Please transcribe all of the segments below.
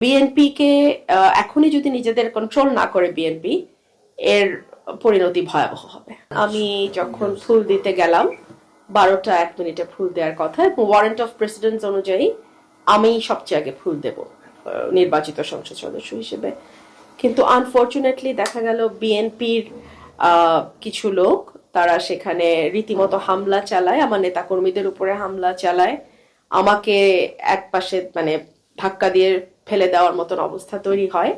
BNP কে এখনই যদি নিজেদের কন্ট্রোল না করে বিএনপি এর পরিণতি ভয়াবহ হবে। আমি যখন ফুল দিতে গেলাম 12টা 1 মিনিটে ফুল দেওয়ার কথা এবং ওয়ারেন্ট অফ প্রেসিডেন্ট অনুযায়ী আমি সবচেয়ে আগে ফুল দেব নির্বাচিত সংসদ সদস্য হিসেবে। কিন্তু আনফরচুনেটলি দেখা গেল বিএনপির কিছু লোক তারা সেখানে রীতিমতো হামলা চালায়, আমার নেতাকর্মীদের উপরে হামলা চালায়, আমাকে এক পাশে মানে ধাক্কা দিয়ে ফেলে দেওয়ার মতন অবস্থা তৈরি হয়।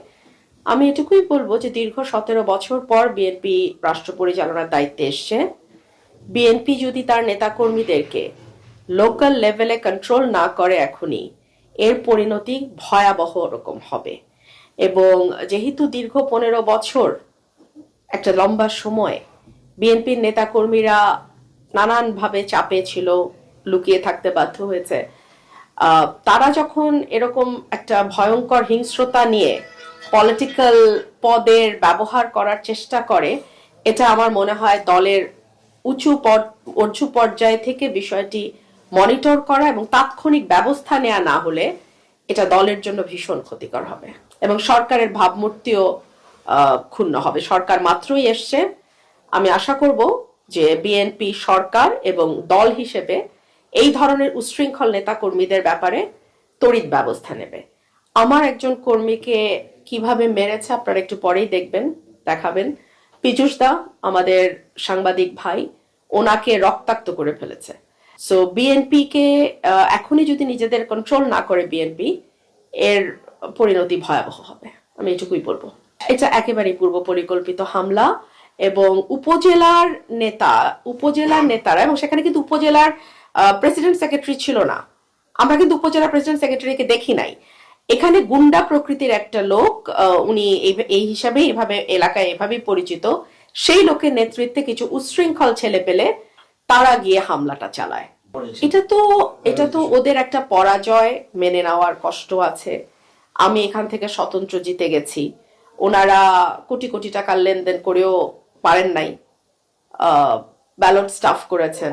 আমি এটুকুই বলবো যে দীর্ঘ 17 বছর পর বিএনপি রাষ্ট্র পরিচালনার দায়িত্বে এসছে। বিএনপি যদি তার নেতাকর্মীদেরকে লোকাল লেভেলে কন্ট্রোল না করে এখনই, এর পরিণতি ভয়াবহ রকম হবে। এবং যেহেতু দীর্ঘ 15 বছর একটা লম্বা সময় বিএনপির নেতাকর্মীরা নানানভাবে চাপে ছিল, লুকিয়ে থাকতে বাধ্য হয়েছে, তারা যখন এরকম একটা ভয়ঙ্কর হিংস্রতা নিয়ে পলিটিক্যাল পদের ব্যবহার করার চেষ্টা করে, এটা আমার মনে হয় দলের উঁচু পর্যায় থেকে বিষয়টি মনিটর করা এবং তাৎক্ষণিক ব্যবস্থা নেওয়া না হলে এটা দলের জন্য ভীষণ ক্ষতিকর হবে এবং সরকারের ভাবমূর্তিও ক্ষুণ্ণ হবে। সরকার মাত্রই এসছে, আমি আশা করব যে বিএনপি সরকার এবং দল হিসেবে এই ধরনের উচ্ছৃঙ্খল নেতা কর্মীদের ব্যাপারে তড়িৎ ব্যবস্থা নেবে। আমার একজন কর্মীকে কিভাবে মেরেছে আপনারা একটু পরেই দেখাবেন। পীযূষ দা আমাদের সাংবাদিক ভাই, ওনাকে রক্তাক্ত করে ফেলেছে। সো বিএনপি কে এখনই যদি নিজেদের কন্ট্রোল না করে বিএনপি এর পরিণতি ভয়াবহ হবে, আমি এটুকুই বলবো। এটা একেবারেই পূর্ব পরিকল্পিত হামলা এবং উপজেলার নেতারা, এবং সেখানে কিন্তু উপজেলার প্রেসিডেন্ট সেক্রেটারি ছিল না, আমরা কিন্তু উপজেলা প্রেসিডেন্ট সেক্রেটারিকে দেখি নাই। এখানে গুন্ডা প্রকৃতির একটা লোক, উনি এই হিসাবে এভাবে এলাকায় এভাবেই পরিচিত, সেই লোকের নেতৃত্বে কিছু উচ্ছৃঙ্খল ছেলে পেলে তারা গিয়ে হামলাটা চালায়। এটা তো ওদের একটা পরাজয়, মেনে নেওয়ার কষ্ট আছে। আমি এখান থেকে স্বতন্ত্র জিতে গেছি, ওনারা কোটি কোটি টাকার লেনদেন করেও পারেন নাই, ব্যালট স্টাফ করেছেন,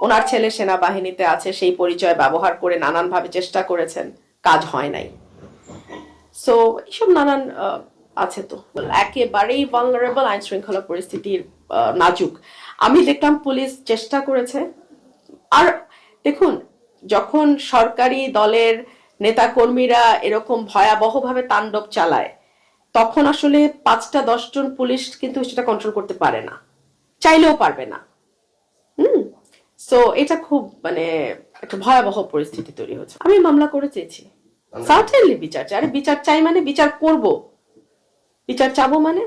ওনার ছেলে সেনাবাহিনীতে আছে, সেই পরিচয় ব্যবহার করে নানানভাবে চেষ্টা করেছেন, কাজ হয় নাই। সো এইসব নানান আছে। তো একেবারেই ভালনারেবল, আইন শৃঙ্খলা পরিস্থিতির নাজুক। আমি দেখলাম পুলিশ চেষ্টা করেছে। আর দেখুন, যখন সরকারি দলের নেতা কর্মীরা এরকম ভয়াবহভাবে তাণ্ডব চালায়, তখন আসলে 5-10 জন পুলিশ কিন্তু সেটা কন্ট্রোল করতে পারে না, চাইলেও পারবে না। সো এটা খুব মানে একটা ভয়াবহ পরিস্থিতি তৈরি হচ্ছে। আমি মামলা করে চেয়েছি, সার্টেনলি বিচার চাই। আরে বিচার চাই মানে বিচার করব, বিচার চাবো মানে